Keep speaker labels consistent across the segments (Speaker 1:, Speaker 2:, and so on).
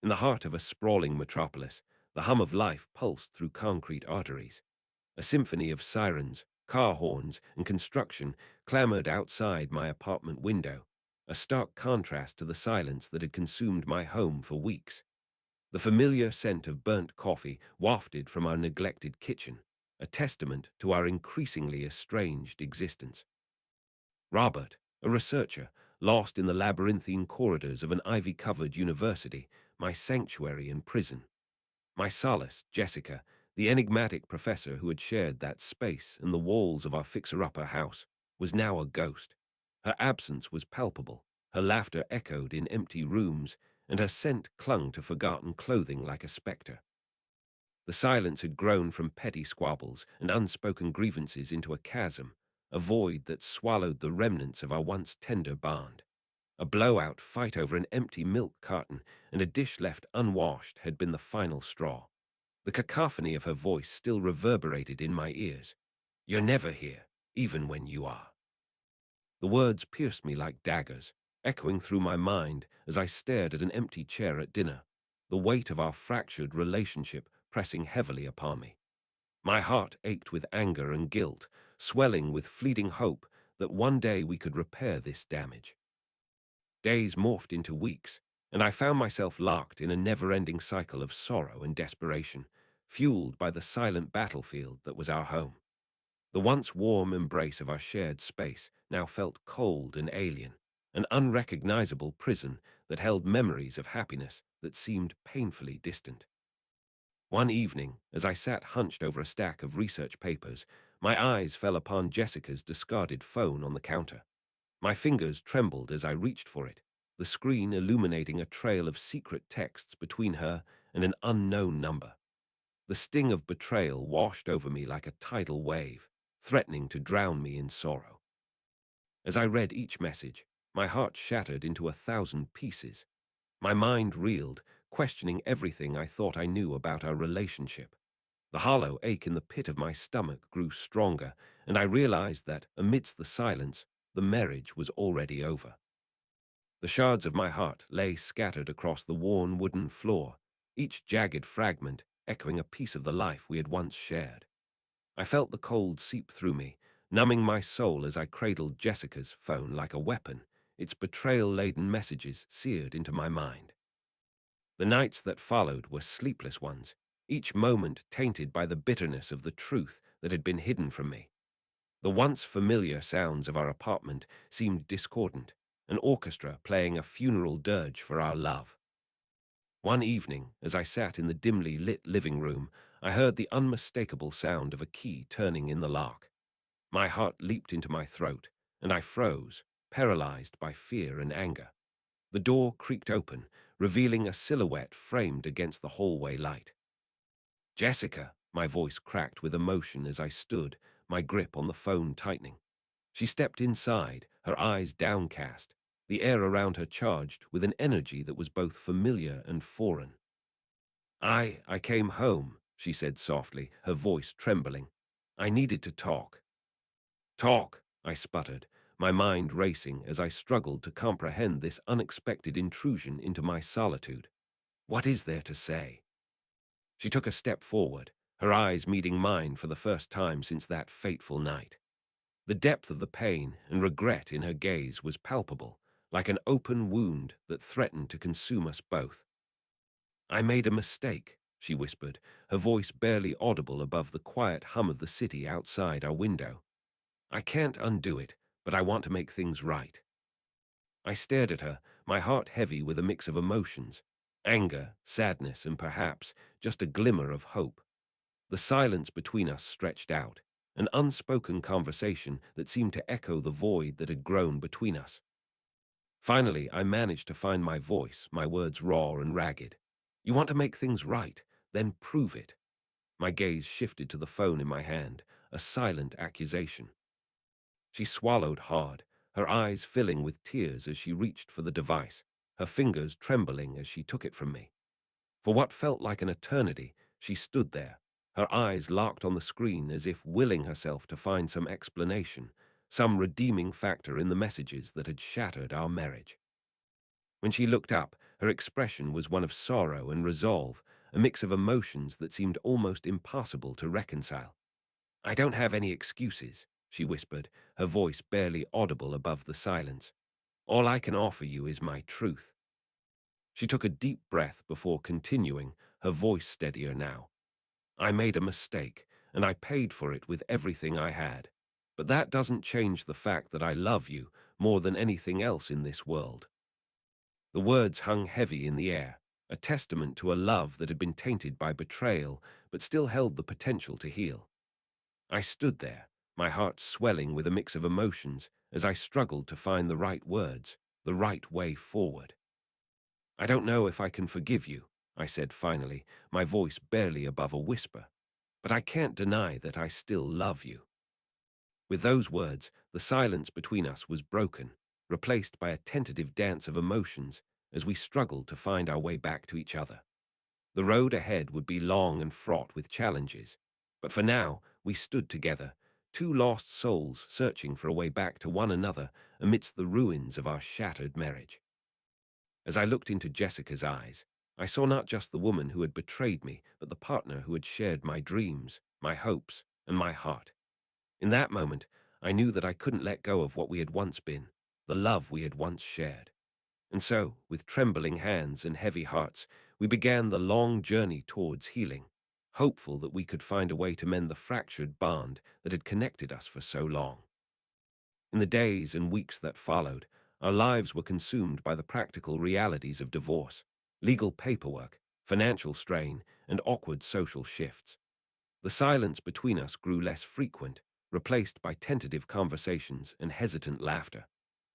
Speaker 1: In the heart of a sprawling metropolis, the hum of life pulsed through concrete arteries. A symphony of sirens, car horns, and construction clamored outside my apartment window, a stark contrast to the silence that had consumed my home for weeks. The familiar scent of burnt coffee wafted from our neglected kitchen, a testament to our increasingly estranged existence. Robert, a researcher, lost in the labyrinthine corridors of an ivy-covered university, my sanctuary and prison. My solace, Jessica, the enigmatic professor who had shared that space and the walls of our fixer-upper house, was now a ghost. Her absence was palpable, her laughter echoed in empty rooms, and her scent clung to forgotten clothing like a spectre. The silence had grown from petty squabbles and unspoken grievances into a chasm, a void that swallowed the remnants of our once tender bond. A blowout fight over an empty milk carton and a dish left unwashed had been the final straw. The cacophony of her voice still reverberated in my ears. "You're never here, even when you are." The words pierced me like daggers, echoing through my mind as I stared at an empty chair at dinner, the weight of our fractured relationship pressing heavily upon me. My heart ached with anger and guilt, swelling with fleeting hope that one day we could repair this damage. Days morphed into weeks, and I found myself locked in a never-ending cycle of sorrow and desperation, fueled by the silent battlefield that was our home. The once warm embrace of our shared space now felt cold and alien, an unrecognizable prison that held memories of happiness that seemed painfully distant. One evening, as I sat hunched over a stack of research papers, my eyes fell upon Jessica's discarded phone on the counter. My fingers trembled as I reached for it, the screen illuminating a trail of secret texts between her and an unknown number. The sting of betrayal washed over me like a tidal wave, threatening to drown me in sorrow. As I read each message, my heart shattered into 1,000 pieces. My mind reeled, questioning everything I thought I knew about our relationship. The hollow ache in the pit of my stomach grew stronger, and I realized that, amidst the silence, the marriage was already over. The shards of my heart lay scattered across the worn wooden floor, each jagged fragment echoing a piece of the life we had once shared. I felt the cold seep through me, numbing my soul as I cradled Jessica's phone like a weapon, its betrayal-laden messages seared into my mind. The nights that followed were sleepless ones, each moment tainted by the bitterness of the truth that had been hidden from me. The once familiar sounds of our apartment seemed discordant, an orchestra playing a funeral dirge for our love. One evening, as I sat in the dimly lit living room, I heard the unmistakable sound of a key turning in the lock. My heart leaped into my throat, and I froze, paralyzed by fear and anger. The door creaked open, revealing a silhouette framed against the hallway light. "Jessica," my voice cracked with emotion as I stood, my grip on the phone tightening. She stepped inside, her eyes downcast, the air around her charged with an energy that was both familiar and foreign. I came home," she said softly, her voice trembling. "I needed to talk." "Talk," I sputtered, my mind racing as I struggled to comprehend this unexpected intrusion into my solitude. "What is there to say?" She took a step forward, her eyes meeting mine for the first time since that fateful night. The depth of the pain and regret in her gaze was palpable, like an open wound that threatened to consume us both. "I made a mistake," she whispered, her voice barely audible above the quiet hum of the city outside our window. "I can't undo it, but I want to make things right." I stared at her, my heart heavy with a mix of emotions, anger, sadness, and perhaps just a glimmer of hope. The silence between us stretched out, an unspoken conversation that seemed to echo the void that had grown between us. Finally, I managed to find my voice, my words raw and ragged. "You want to make things right, then prove it." My gaze shifted to the phone in my hand, a silent accusation. She swallowed hard, her eyes filling with tears as she reached for the device, her fingers trembling as she took it from me. For what felt like an eternity, she stood there, her eyes locked on the screen as if willing herself to find some explanation, some redeeming factor in the messages that had shattered our marriage. When she looked up, Her expression was one of sorrow and resolve, a mix of emotions that seemed almost impossible to reconcile. "I don't have any excuses," she whispered, her voice barely audible above the silence. "All I can offer you is my truth." She took a deep breath before continuing, her voice steadier now. "I made a mistake, and I paid for it with everything I had. But that doesn't change the fact that I love you more than anything else in this world." The words hung heavy in the air, a testament to a love that had been tainted by betrayal but still held the potential to heal. I stood there, my heart swelling with a mix of emotions as I struggled to find the right words, the right way forward. "I don't know if I can forgive you," I said finally, my voice barely above a whisper, "but I can't deny that I still love you." With those words, the silence between us was broken, replaced by a tentative dance of emotions as we struggled to find our way back to each other. The road ahead would be long and fraught with challenges, but for now we stood together, two lost souls searching for a way back to one another amidst the ruins of our shattered marriage. As I looked into Jessica's eyes, I saw not just the woman who had betrayed me, but the partner who had shared my dreams, my hopes, and my heart. In that moment, I knew that I couldn't let go of what we had once been, the love we had once shared. And so, with trembling hands and heavy hearts, we began the long journey towards healing, hopeful that we could find a way to mend the fractured bond that had connected us for so long. In the days and weeks that followed, our lives were consumed by the practical realities of divorce, legal paperwork, financial strain, and awkward social shifts. The silence between us grew less frequent, replaced by tentative conversations and hesitant laughter.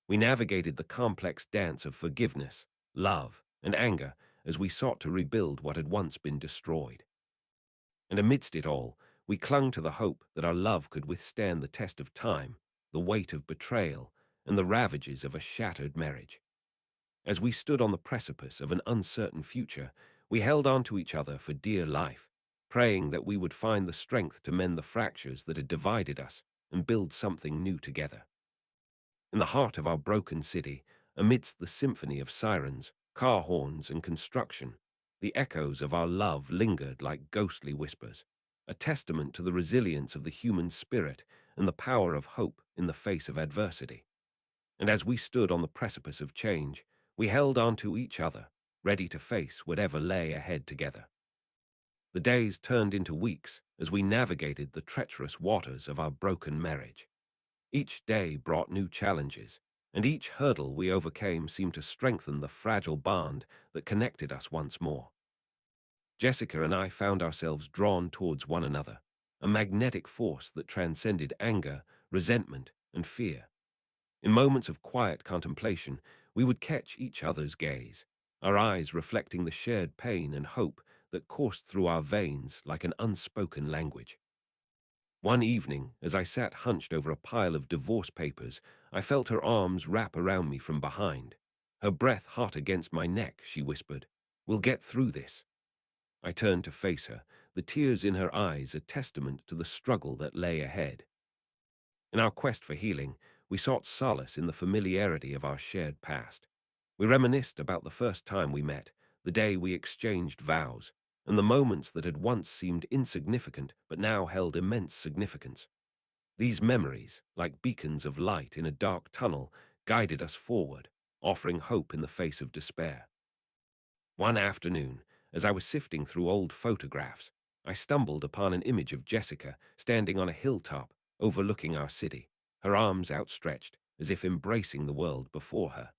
Speaker 1: We navigated the complex dance of forgiveness, love, and anger as we sought to rebuild what had once been destroyed. And amidst it all, we clung to the hope that our love could withstand the test of time, the weight of betrayal, and the ravages of a shattered marriage. As we stood on the precipice of an uncertain future, we held on to each other for dear life, praying that we would find the strength to mend the fractures that had divided us and build something new together. In the heart of our broken city, amidst the symphony of sirens, car horns, and construction, the echoes of our love lingered like ghostly whispers, a testament to the resilience of the human spirit and the power of hope in the face of adversity. And as we stood on the precipice of change, we held on to each other, ready to face whatever lay ahead together. The days turned into weeks as we navigated the treacherous waters of our broken marriage. Each day brought new challenges, and each hurdle we overcame seemed to strengthen the fragile bond that connected us once more. Jessica and I found ourselves drawn towards one another, a magnetic force that transcended anger, resentment, and fear. In moments of quiet contemplation, we would catch each other's gaze, our eyes reflecting the shared pain and hope that coursed through our veins like an unspoken language. One evening, as I sat hunched over a pile of divorce papers, I felt her arms wrap around me from behind. Her breath hot against my neck, she whispered, "We'll get through this." I turned to face her, the tears in her eyes a testament to the struggle that lay ahead. In our quest for healing, we sought solace in the familiarity of our shared past. We reminisced about the first time we met, the day we exchanged vows, and the moments that had once seemed insignificant but now held immense significance. These memories, like beacons of light in a dark tunnel, guided us forward, offering hope in the face of despair. One afternoon, as I was sifting through old photographs, I stumbled upon an image of Jessica standing on a hilltop overlooking our city, her arms outstretched as if embracing the world before her.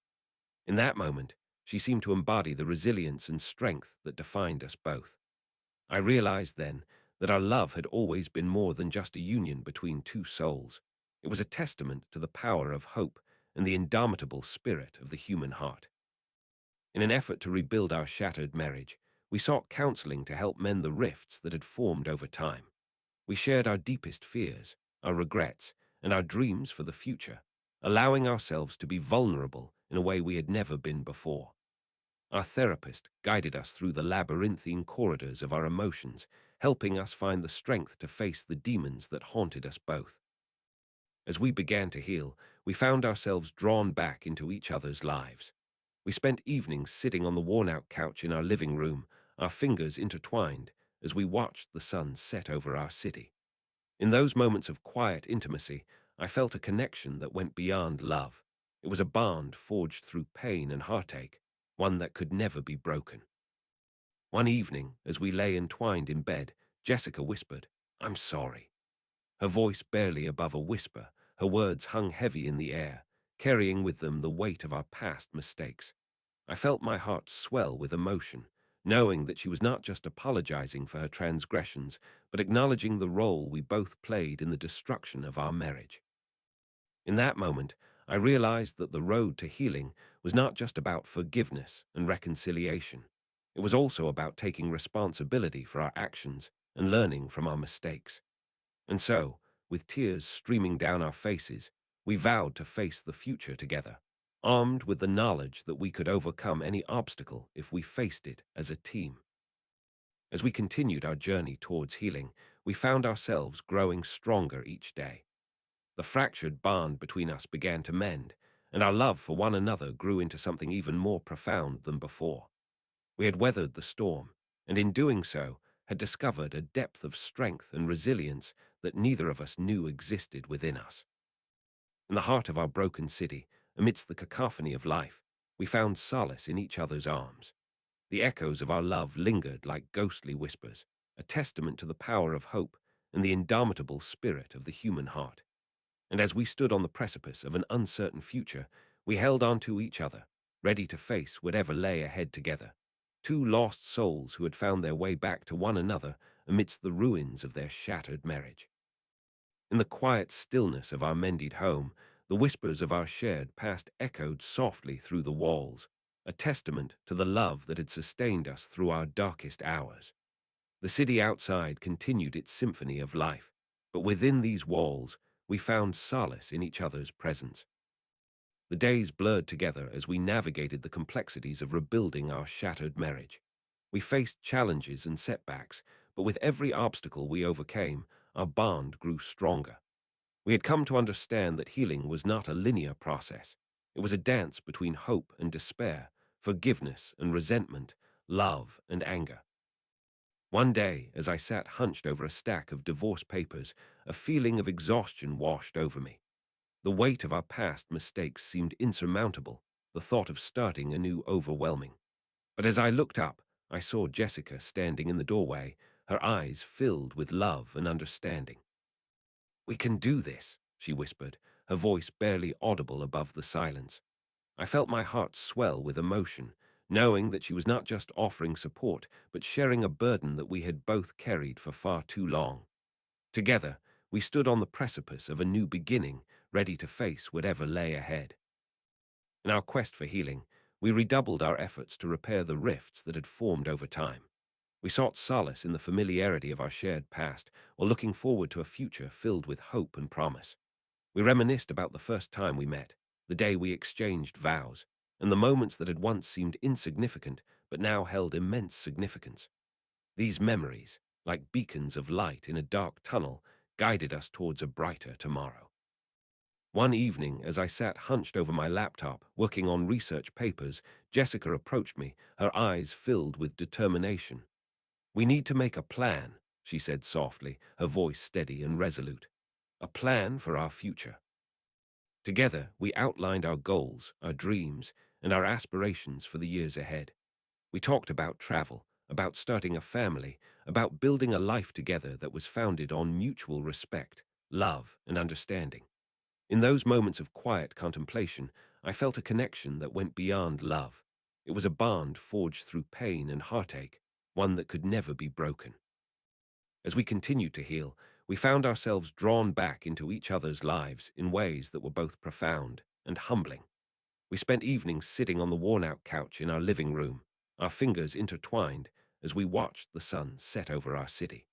Speaker 1: In that moment, she seemed to embody the resilience and strength that defined us both. I realized then that our love had always been more than just a union between two souls. It was a testament to the power of hope and the indomitable spirit of the human heart. In an effort to rebuild our shattered marriage, we sought counseling to help mend the rifts that had formed over time. We shared our deepest fears, our regrets, and our dreams for the future, allowing ourselves to be vulnerable in a way we had never been before. Our therapist guided us through the labyrinthine corridors of our emotions, helping us find the strength to face the demons that haunted us both. As we began to heal, we found ourselves drawn back into each other's lives. We spent evenings sitting on the worn-out couch in our living room, our fingers intertwined as we watched the sun set over our city. In those moments of quiet intimacy, I felt a connection that went beyond love. It was a bond forged through pain and heartache, one that could never be broken. One evening, as we lay entwined in bed, Jessica whispered, "I'm sorry." Her voice barely above a whisper, her words hung heavy in the air, carrying with them the weight of our past mistakes. I felt my heart swell with emotion, knowing that she was not just apologizing for her transgressions, but acknowledging the role we both played in the destruction of our marriage. In that moment, I realized that the road to healing was not just about forgiveness and reconciliation. It was also about taking responsibility for our actions and learning from our mistakes. And so, with tears streaming down our faces, we vowed to face the future together, armed with the knowledge that we could overcome any obstacle if we faced it as a team. As we continued our journey towards healing, we found ourselves growing stronger each day. The fractured bond between us began to mend, and our love for one another grew into something even more profound than before. We had weathered the storm, and in doing so, had discovered a depth of strength and resilience that neither of us knew existed within us. In the heart of our broken city, amidst the cacophony of life, we found solace in each other's arms. The echoes of our love lingered like ghostly whispers, a testament to the power of hope and the indomitable spirit of the human heart. And as we stood on the precipice of an uncertain future, we held on to each other, ready to face whatever lay ahead together. Two lost souls who had found their way back to one another amidst the ruins of their shattered marriage. In the quiet stillness of our mended home, the whispers of our shared past echoed softly through the walls, a testament to the love that had sustained us through our darkest hours. The city outside continued its symphony of life, but within these walls, we found solace in each other's presence. The days blurred together as we navigated the complexities of rebuilding our shattered marriage. We faced challenges and setbacks, but with every obstacle we overcame, our bond grew stronger. We had come to understand that healing was not a linear process. It was a dance between hope and despair, forgiveness and resentment, love and anger. One day, as I sat hunched over a stack of divorce papers, a feeling of exhaustion washed over me. The weight of our past mistakes seemed insurmountable, the thought of starting anew overwhelming. But as I looked up, I saw Jessica standing in the doorway, her eyes filled with love and understanding. "We can do this," she whispered, her voice barely audible above the silence. I felt my heart swell with emotion, knowing that she was not just offering support, but sharing a burden that we had both carried for far too long. Together, we stood on the precipice of a new beginning, ready to face whatever lay ahead. In our quest for healing, we redoubled our efforts to repair the rifts that had formed over time. We sought solace in the familiarity of our shared past, while looking forward to a future filled with hope and promise. We reminisced about the first time we met, the day we exchanged vows, and the moments that had once seemed insignificant but now held immense significance. These memories, like beacons of light in a dark tunnel, guided us towards a brighter tomorrow. One evening, as I sat hunched over my laptop, working on research papers, Jessica approached me, her eyes filled with determination. "We need to make a plan," she said softly, her voice steady and resolute. "A plan for our future." Together, we outlined our goals, our dreams, and our aspirations for the years ahead. We talked about travel, about starting a family, about building a life together that was founded on mutual respect, love, and understanding. In those moments of quiet contemplation, I felt a connection that went beyond love. It was a bond forged through pain and heartache, one that could never be broken. As we continued to heal, we found ourselves drawn back into each other's lives in ways that were both profound and humbling. We spent evenings sitting on the worn-out couch in our living room, our fingers intertwined as we watched the sun set over our city.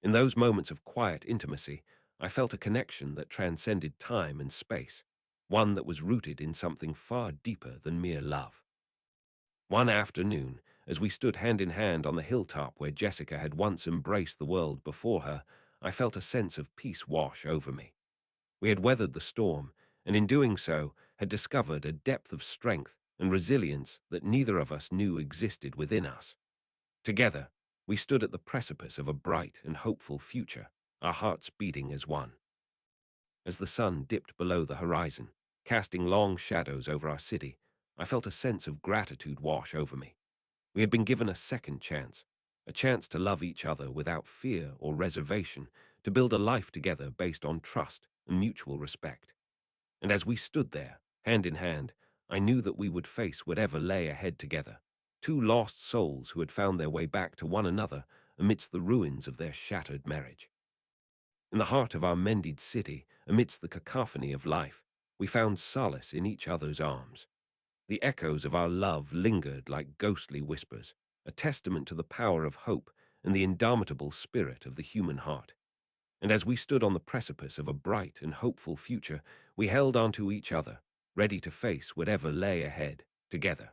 Speaker 1: In those moments of quiet intimacy, I felt a connection that transcended time and space, one that was rooted in something far deeper than mere love. One afternoon, as we stood hand in hand on the hilltop where Jessica had once embraced the world before her, I felt a sense of peace wash over me. We had weathered the storm, and in doing so, had discovered a depth of strength and resilience that neither of us knew existed within us. Together, we stood at the precipice of a bright and hopeful future, our hearts beating as one. As the sun dipped below the horizon, casting long shadows over our city, I felt a sense of gratitude wash over me. We had been given a second chance, a chance to love each other without fear or reservation, to build a life together based on trust and mutual respect. And as we stood there, hand in hand, I knew that we would face whatever lay ahead together, two lost souls who had found their way back to one another amidst the ruins of their shattered marriage. In the heart of our mended city, amidst the cacophony of life, we found solace in each other's arms. The echoes of our love lingered like ghostly whispers, a testament to the power of hope and the indomitable spirit of the human heart. And as we stood on the precipice of a bright and hopeful future, we held on to each other, ready to face whatever lay ahead, together.